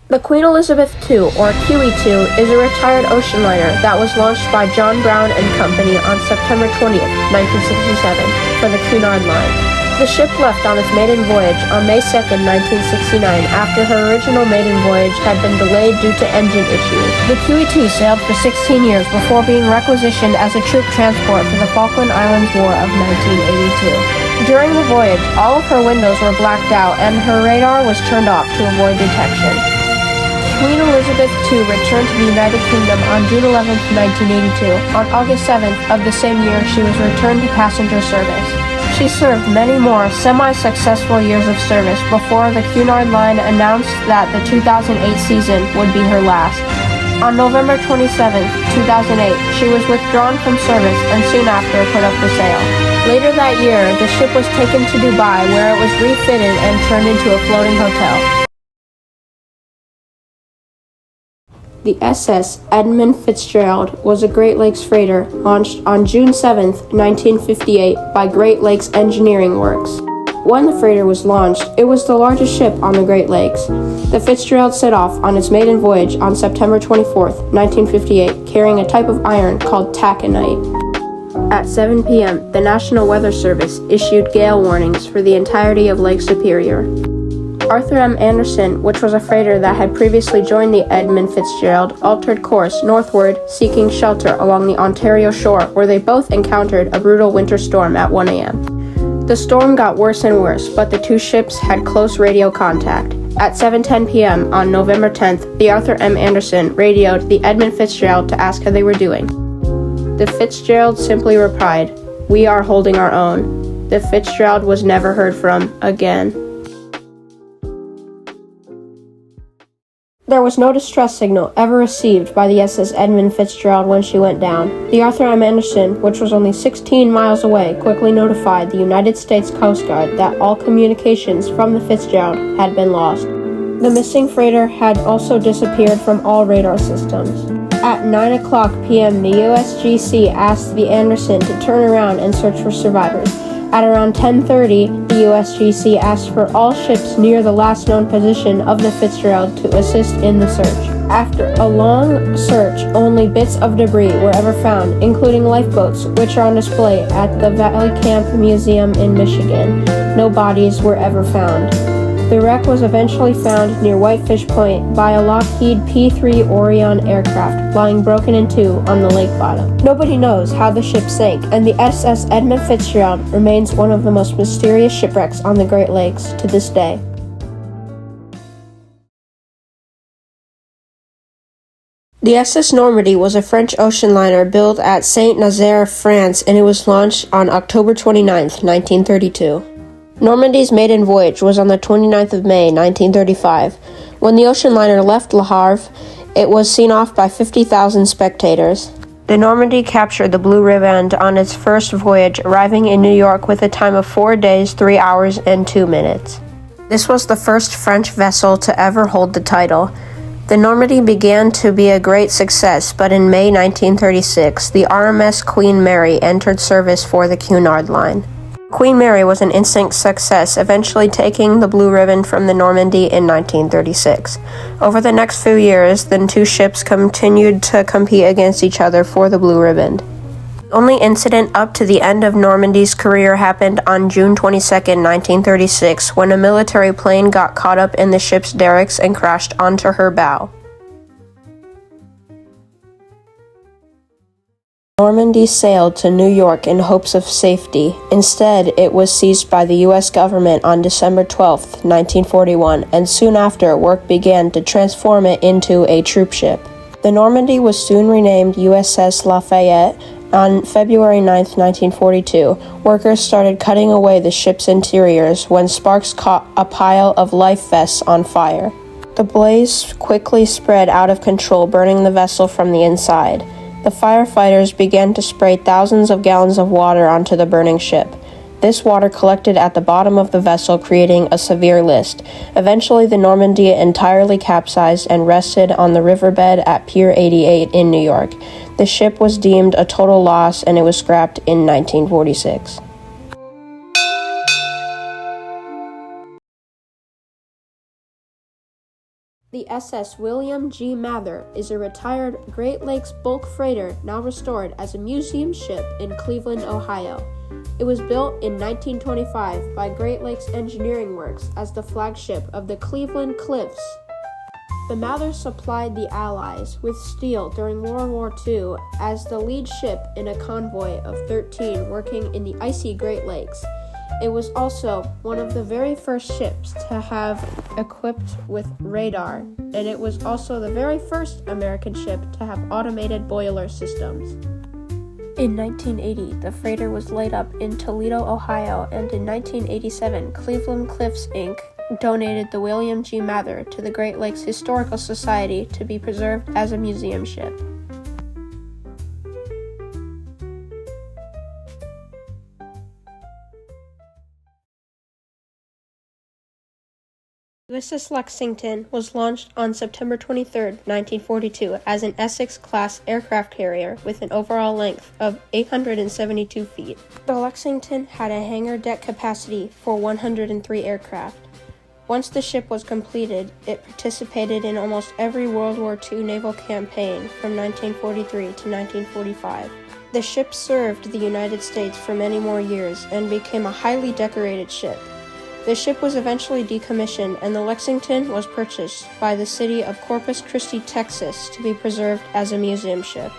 The Queen Elizabeth II, or QE2, is a retired ocean liner that was launched by John Brown and Company on September 20th, 1967, for the Cunard Line. The ship left on its maiden voyage on May 2nd, 1969, after her original maiden voyage had been delayed due to engine issues. The QE2 sailed for 16 years before being requisitioned as a troop transport for the Falkland Islands War of 1982. During the voyage, all of her windows were blacked out and her radar was turned off to avoid detection. Queen Elizabeth II returned to the United Kingdom on June 11, 1982. On August 7th of the same year, she was returned to passenger service. She served many more semi-successful years of service before the Cunard Line announced that the 2008 season would be her last. On November 27, 2008, she was withdrawn from service and soon after put up for sale. Later that year, the ship was taken to Dubai, where it was refitted and turned into a floating hotel. The SS Edmund Fitzgerald was a Great Lakes freighter launched on June 7, 1958 by Great Lakes Engineering Works. When the freighter was launched, it was the largest ship on the Great Lakes. The Fitzgerald set off on its maiden voyage on September 24, 1958, carrying a type of iron called taconite. At 7 p.m., the National Weather Service issued gale warnings for the entirety of Lake Superior. Arthur M. Anderson, which was a freighter that had previously joined the Edmund Fitzgerald, altered course northward, seeking shelter along the Ontario shore, where they both encountered a brutal winter storm at 1 a.m. The storm got worse and worse, but the two ships had close radio contact. At 7:10 p.m. on November 10th, the Arthur M. Anderson radioed the Edmund Fitzgerald to ask how they were doing. The Fitzgerald simply replied, "We are holding our own." The Fitzgerald was never heard from again. There was no distress signal ever received by the SS Edmund Fitzgerald when she went down. The Arthur M. Anderson, which was only 16 miles away, quickly notified the United States Coast Guard that all communications from the Fitzgerald had been lost. The missing freighter had also disappeared from all radar systems. At 9:00 p.m., the USGC asked the Anderson to turn around and search for survivors. At around 10:30, the USGC asked for all ships near the last known position of the Fitzgerald to assist in the search. After a long search, only bits of debris were ever found, including lifeboats, which are on display at the Valley Camp Museum in Michigan. No bodies were ever found. The wreck was eventually found near Whitefish Point by a Lockheed P-3 Orion aircraft, lying broken in two on the lake bottom. Nobody knows how the ship sank, and the SS Edmund Fitzgerald remains one of the most mysterious shipwrecks on the Great Lakes to this day. The SS Normandy was a French ocean liner built at Saint-Nazaire, France, and it was launched on October 29, 1932. Normandy's maiden voyage was on the 29th of May, 1935. When the ocean liner left Le Havre, it was seen off by 50,000 spectators. The Normandy captured the Blue Riband on its first voyage, arriving in New York with a time of 4 days, 3 hours, and 2 minutes. This was the first French vessel to ever hold the title. The Normandy began to be a great success, but in May 1936, the RMS Queen Mary entered service for the Cunard Line. Queen Mary was an instant success, eventually taking the Blue Ribbon from the Normandy in 1936. Over the next few years, the two ships continued to compete against each other for the Blue Ribbon. The only incident up to the end of Normandy's career happened on June 22, 1936, when a military plane got caught up in the ship's derricks and crashed onto her bow. Normandy sailed to New York in hopes of safety. Instead, it was seized by the U.S. government on December 12, 1941, and soon after, work began to transform it into a troop ship. The Normandy was soon renamed USS Lafayette. On February 9, 1942, workers started cutting away the ship's interiors when sparks caught a pile of life vests on fire. The blaze quickly spread out of control, burning the vessel from the inside. The firefighters began to spray thousands of gallons of water onto the burning ship. This water collected at the bottom of the vessel, creating a severe list. Eventually, the Normandy entirely capsized and rested on the riverbed at Pier 88 in New York. The ship was deemed a total loss, and it was scrapped in 1946. The SS William G. Mather is a retired Great Lakes bulk freighter now restored as a museum ship in Cleveland, Ohio. It was built in 1925 by Great Lakes Engineering Works as the flagship of the Cleveland Cliffs. The Mather supplied the Allies with steel during World War II as the lead ship in a convoy of 13 working in the icy Great Lakes. It was also one of the very first ships to have equipped with radar, and it was also the very first American ship to have automated boiler systems. In 1980, the freighter was laid up in Toledo, Ohio, and in 1987, Cleveland Cliffs, Inc. donated the William G. Mather to the Great Lakes Historical Society to be preserved as a museum ship. USS Lexington was launched on September 23, 1942 as an Essex-class aircraft carrier with an overall length of 872 feet. The Lexington had a hangar deck capacity for 103 aircraft. Once the ship was completed, it participated in almost every World War II naval campaign from 1943 to 1945. The ship served the United States for many more years and became a highly decorated ship. The ship was eventually decommissioned, and the Lexington was purchased by the city of Corpus Christi, Texas, to be preserved as a museum ship.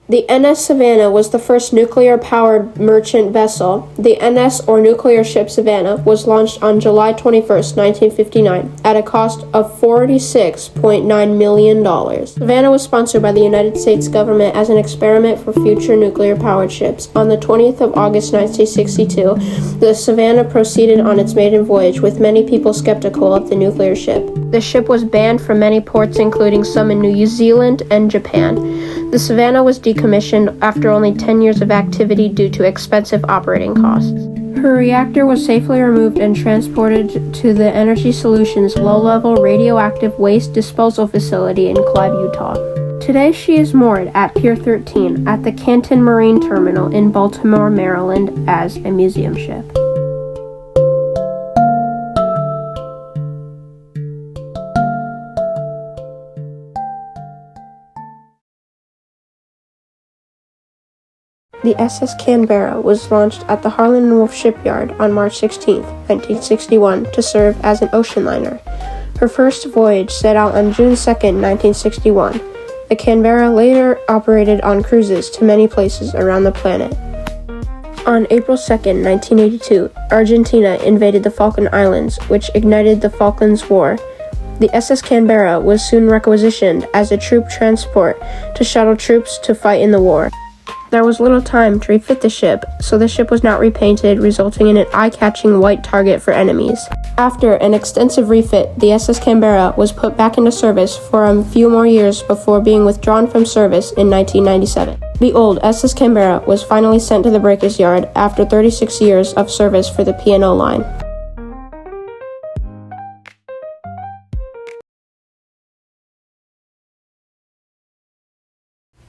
The NS Savannah was the first nuclear-powered merchant vessel. The NS, or nuclear ship Savannah, was launched on July 21, 1959, at a cost of $46.9 million. Savannah was sponsored by the United States government as an experiment for future nuclear-powered ships. On the 20th of August, 1962, the Savannah proceeded on its maiden voyage, with many people skeptical of the nuclear ship. The ship was banned from many ports, including some in New Zealand and Japan. The Savannah was decommissioned after only 10 years of activity due to expensive operating costs. Her reactor was safely removed and transported to the Energy Solutions low-level radioactive waste disposal facility in Clive, Utah. Today she is moored at Pier 13 at the Canton Marine Terminal in Baltimore, Maryland as a museum ship. The SS Canberra was launched at the Harland and Wolff Shipyard on March 16, 1961, to serve as an ocean liner. Her first voyage set out on June 2, 1961. The Canberra later operated on cruises to many places around the planet. On April 2, 1982, Argentina invaded the Falkland Islands, which ignited the Falklands War. The SS Canberra was soon requisitioned as a troop transport to shuttle troops to fight in the war. There was little time to refit the ship, so the ship was not repainted, resulting in an eye-catching white target for enemies. After an extensive refit, the SS Canberra was put back into service for a few more years before being withdrawn from service in 1997. The old SS Canberra was finally sent to the breakers yard after 36 years of service for the P&O line.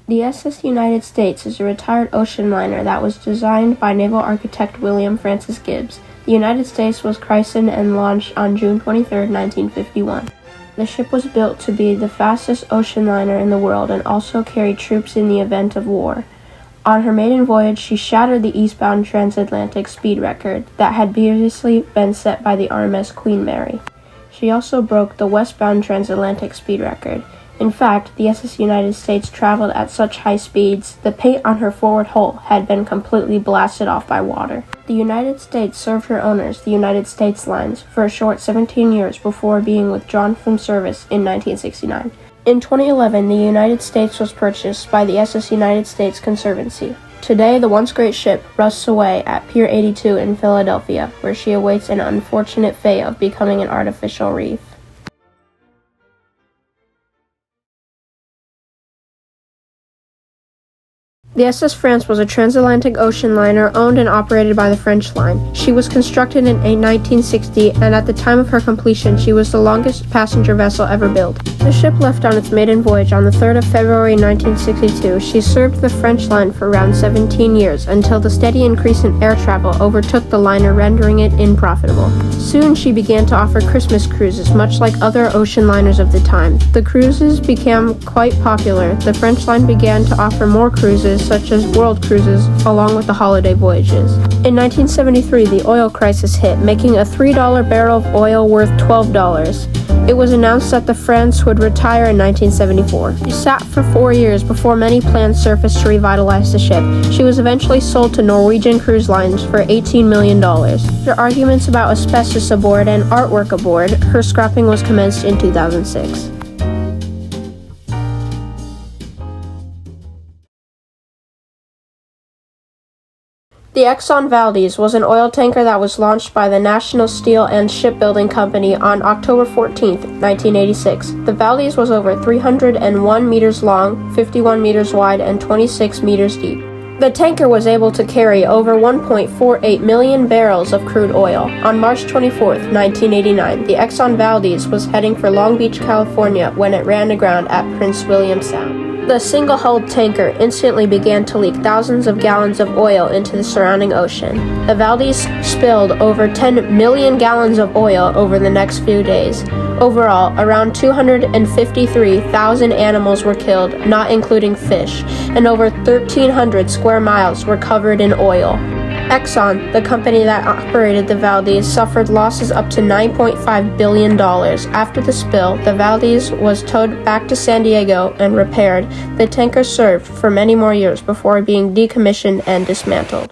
The SS United States is a retired ocean liner that was designed by naval architect William Francis Gibbs. The United States was christened and launched on June 23, 1951. The ship was built to be the fastest ocean liner in the world and also carry troops in the event of war. On her maiden voyage, she shattered the eastbound transatlantic speed record that had previously been set by the RMS Queen Mary. She also broke the westbound transatlantic speed record. In fact, the SS United States traveled at such high speeds, the paint on her forward hull had been completely blasted off by water. The United States served her owners, the United States Lines, for a short 17 years before being withdrawn from service in 1969. In 2011, the United States was purchased by the SS United States Conservancy. Today, the once great ship rusts away at Pier 82 in Philadelphia, where she awaits an unfortunate fate of becoming an artificial reef. The SS France was a transatlantic ocean liner owned and operated by the French Line. She was constructed in 1960, and at the time of her completion, she was the longest passenger vessel ever built. The ship left on its maiden voyage on the 3rd of February 1962. She served the French line for around 17 years, until the steady increase in air travel overtook the liner, rendering it unprofitable. Soon, she began to offer Christmas cruises, much like other ocean liners of the time. The cruises became quite popular. The French line began to offer more cruises, such as world cruises, along with the holiday voyages. In 1973, the oil crisis hit, making a $3 barrel of oil worth $12. It was announced that the France would retire in 1974. She sat for 4 years before many plans surfaced to revitalize the ship. She was eventually sold to Norwegian Cruise Lines for $18 million. After arguments about asbestos aboard and artwork aboard, her scrapping was commenced in 2006. The Exxon Valdez was an oil tanker that was launched by the National Steel and Shipbuilding Company on October 14, 1986. The Valdez was over 301 meters long, 51 meters wide, and 26 meters deep. The tanker was able to carry over 1.48 million barrels of crude oil. On March 24, 1989, the Exxon Valdez was heading for Long Beach, California when it ran aground at Prince William Sound. The single-hulled tanker instantly began to leak thousands of gallons of oil into the surrounding ocean. The Valdez spilled over 10 million gallons of oil over the next few days. Overall, around 253,000 animals were killed, not including fish, and over 1,300 square miles were covered in oil. Exxon, the company that operated the Valdez, suffered losses up to $9.5 billion. After the spill, the Valdez was towed back to San Diego and repaired. The tanker served for many more years before being decommissioned and dismantled.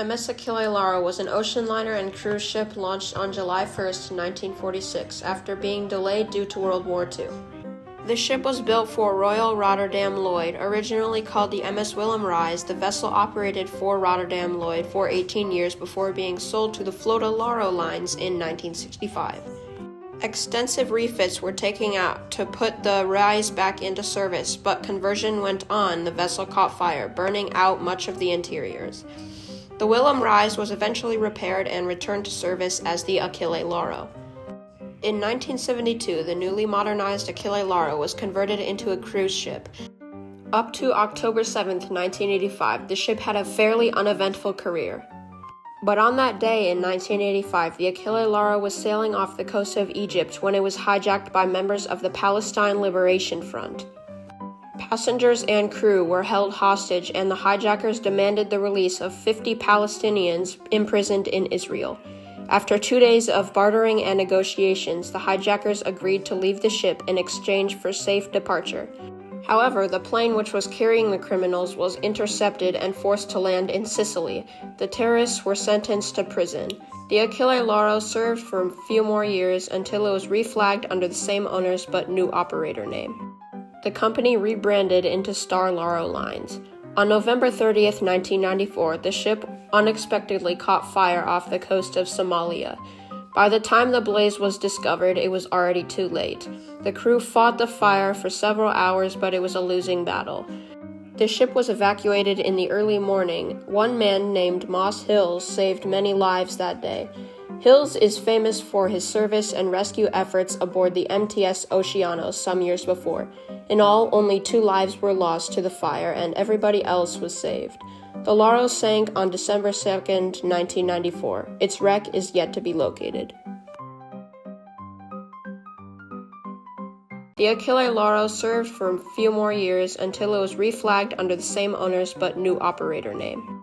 MS Achille Lauro was an ocean liner and cruise ship launched on July 1, 1946, after being delayed due to World War II. The ship was built for Royal Rotterdam Lloyd. Originally called the MS Willem Rise, the vessel operated for Rotterdam Lloyd for 18 years before being sold to the Flota Lauro Lines in 1965. Extensive refits were taken out to put the Rise back into service, but conversion went on. The vessel caught fire, burning out much of the interiors. The Willem Rise was eventually repaired and returned to service as the Achille Lauro. In 1972, the newly modernized Achille Lauro was converted into a cruise ship. Up to October 7, 1985, the ship had a fairly uneventful career. But on that day in 1985, the Achille Lauro was sailing off the coast of Egypt when it was hijacked by members of the Palestine Liberation Front. Passengers and crew were held hostage, and the hijackers demanded the release of 50 Palestinians imprisoned in Israel. After 2 days of bartering and negotiations, the hijackers agreed to leave the ship in exchange for safe departure. However, the plane which was carrying the criminals was intercepted and forced to land in Sicily. The terrorists were sentenced to prison. The Achille Lauro served for a few more years until it was reflagged under the same owners but new operator name. The company rebranded into Star Lauro Lines. On November 30, 1994, the ship unexpectedly caught fire off the coast of Somalia. By the time the blaze was discovered, it was already too late. The crew fought the fire for several hours, but it was a losing battle. The ship was evacuated in the early morning. One man named Moss Hills saved many lives that day. Hills is famous for his service and rescue efforts aboard the MTS Oceanos some years before. In all, only 2 lives were lost to the fire, and everybody else was saved. The Lauro sank on December 2, 1994. Its wreck is yet to be located. The Achille Lauro served for a few more years until it was reflagged under the same owners but new operator name.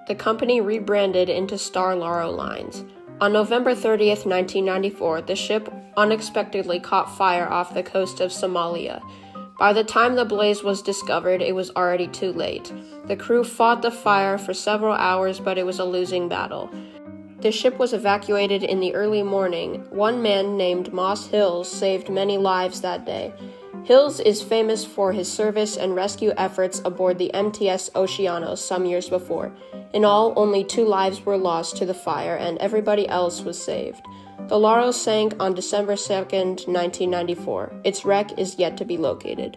The company rebranded into Star Lauro Lines. On November 30, 1994, the ship unexpectedly caught fire off the coast of Somalia. By the time the blaze was discovered, it was already too late. The crew fought the fire for several hours, but it was a losing battle. The ship was evacuated in the early morning. One man named Moss Hills saved many lives that day. Hills is famous for his service and rescue efforts aboard the MTS Oceanos some years before. In all, only 2 lives were lost to the fire, and everybody else was saved. The Lauro sank on December 2, 1994. Its wreck is yet to be located.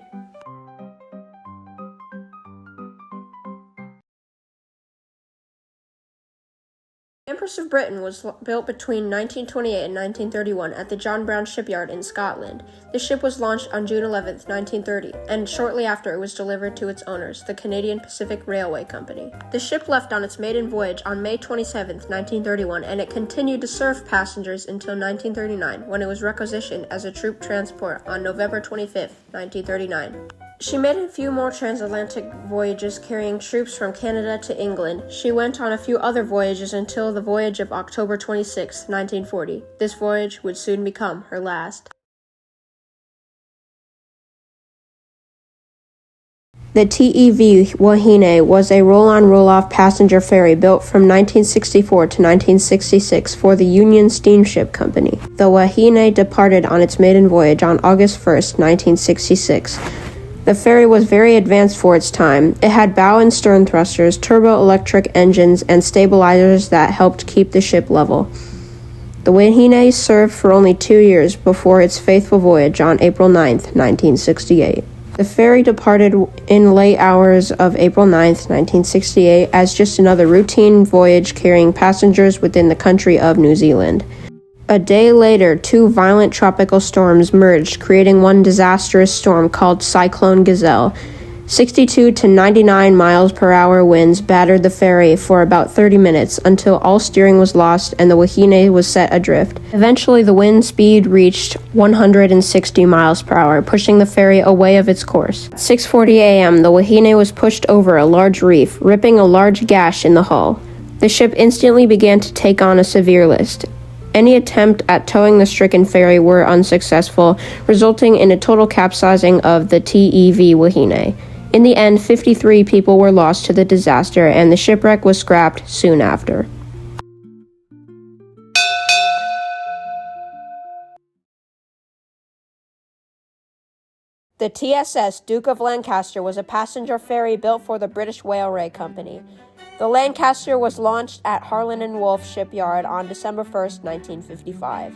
The Empress of Britain was built between 1928 and 1931 at the John Brown Shipyard in Scotland. The ship was launched on June 11, 1930, and shortly after it was delivered to its owners, the Canadian Pacific Railway Company. The ship left on its maiden voyage on May 27, 1931, and it continued to serve passengers until 1939, when it was requisitioned as a troop transport on November 25, 1939. She made a few more transatlantic voyages carrying troops from Canada to England. She went on a few other voyages until the voyage of October 26, 1940. This voyage would soon become her last. The TEV Wahine was a roll-on roll-off passenger ferry built from 1964 to 1966 for the Union Steamship Company. The Wahine departed on its maiden voyage on August 1, 1966. The ferry was very advanced for its time. It had bow and stern thrusters, turbo-electric engines, and stabilizers that helped keep the ship level. The Wahine served for only 2 years before its fateful voyage on April 9, 1968. The ferry departed in late hours of April 9, 1968, as just another routine voyage carrying passengers within the country of New Zealand. A day later, 2 violent tropical storms merged, creating one disastrous storm called Cyclone Gazelle. 62 to 99 miles per hour winds battered the ferry for about 30 minutes until all steering was lost and the Wahine was set adrift. Eventually, the wind speed reached 160 miles per hour, pushing the ferry away of its course. At 6:40 a.m., the Wahine was pushed over a large reef, ripping a large gash in the hull. The ship instantly began to take on a severe list. Any attempt at towing the stricken ferry were unsuccessful, resulting in a total capsizing of the TEV Wahine. In the end, 53 people were lost to the disaster, and the shipwreck was scrapped soon after. The TSS Duke of Lancaster was a passenger ferry built for the British Railway Company. The Lancaster was launched at Harland and Wolff Shipyard on December 1, 1955.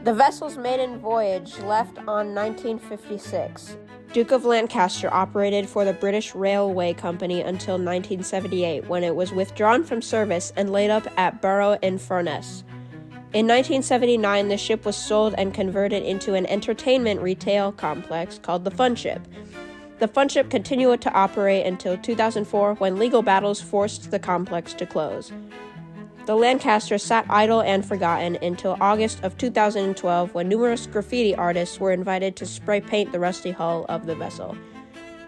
The vessel's maiden voyage left on 1956. Duke of Lancaster operated for the British Railway Company until 1978, when it was withdrawn from service and laid up at Barrow-in-Furness. In 1979, the ship was sold and converted into an entertainment retail complex called the Fun Ship. The Fun Ship continued to operate until 2004, when legal battles forced the complex to close. The Lancaster sat idle and forgotten until August of 2012, when numerous graffiti artists were invited to spray paint the rusty hull of the vessel.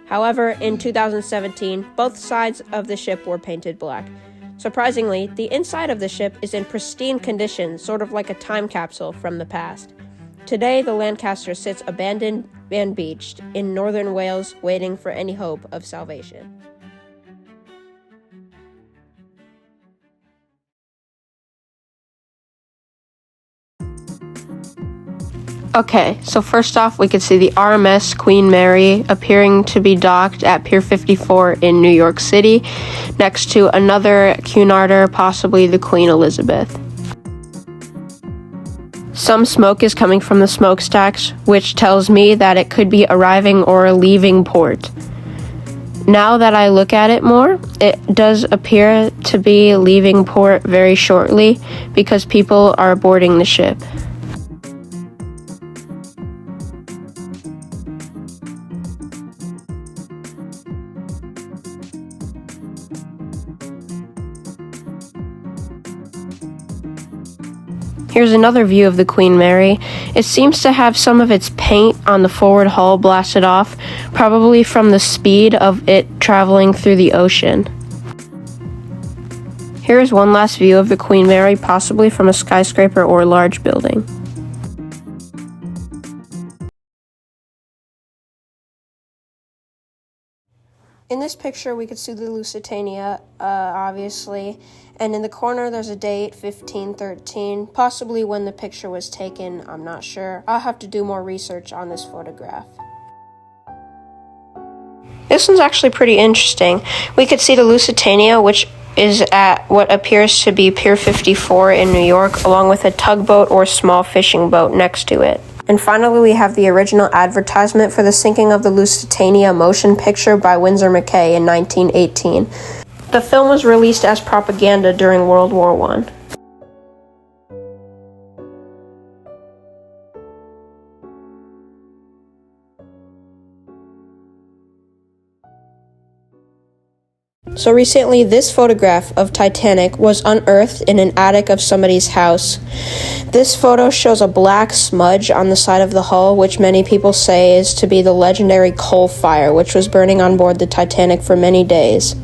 However, in 2017, both sides of the ship were painted black. Surprisingly, the inside of the ship is in pristine condition, sort of like a time capsule from the past. Today, the Lancaster sits abandoned and beached in northern Wales, waiting for any hope of salvation. Okay, so first off, we could see the RMS Queen Mary appearing to be docked at Pier 54 in New York City, next to another Cunarder, possibly the Queen Elizabeth. Some smoke is coming from the smokestacks, which tells me that it could be arriving or leaving port. Now that I look at it more, it does appear to be leaving port very shortly because people are boarding the ship. Here's another view of the Queen Mary. It seems to have some of its paint on the forward hull blasted off, probably from the speed of it traveling through the ocean. Here's one last view of the Queen Mary, possibly from a skyscraper or large building. In this picture, we could see the Lusitania, obviously, and in the corner there's a date, 1513, possibly when the picture was taken, I'm not sure. I'll have to do more research on this photograph. This one's actually pretty interesting. We could see the Lusitania, which is at what appears to be Pier 54 in New York, along with a tugboat or small fishing boat next to it. And finally, we have the original advertisement for the sinking of the Lusitania motion picture by Winsor McCay in 1918. The film was released as propaganda during World War I. So recently, this photograph of Titanic was unearthed in an attic of somebody's house. This photo shows a black smudge on the side of the hull, which many people say is to be the legendary coal fire, which was burning on board the Titanic for many days.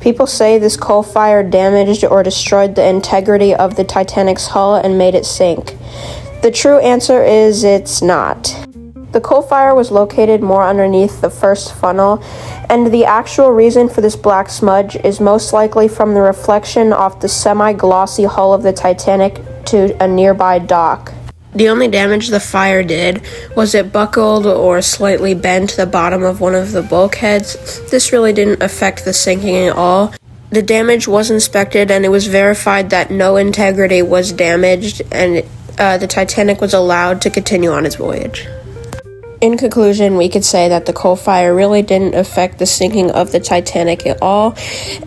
People say this coal fire damaged or destroyed the integrity of the Titanic's hull and made it sink. The true answer is it's not. The coal fire was located more underneath the first funnel, and the actual reason for this black smudge is most likely from the reflection off the semi-glossy hull of the Titanic to a nearby dock. The only damage the fire did was it buckled or slightly bent the bottom of one of the bulkheads. This really didn't affect the sinking at all. The damage was inspected and it was verified that no integrity was damaged, and the Titanic was allowed to continue on its voyage. In conclusion, we could say that the coal fire really didn't affect the sinking of the Titanic at all,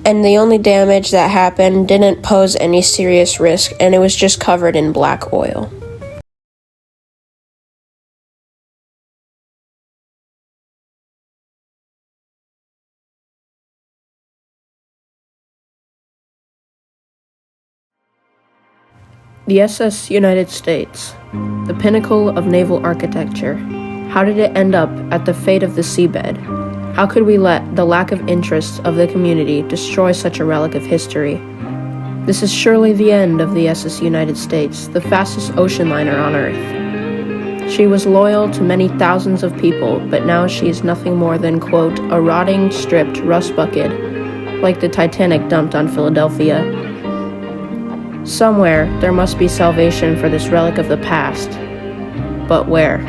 and the only damage that happened didn't pose any serious risk, and it was just covered in black oil. The SS United States, the pinnacle of naval architecture. How did it end up at the fate of the seabed? How could we let the lack of interest of the community destroy such a relic of history? This is surely the end of the SS United States, the fastest ocean liner on Earth. She was loyal to many thousands of people, but now she is nothing more than, quote, a rotting, stripped rust bucket, like the Titanic dumped on Philadelphia. Somewhere, there must be salvation for this relic of the past. But where?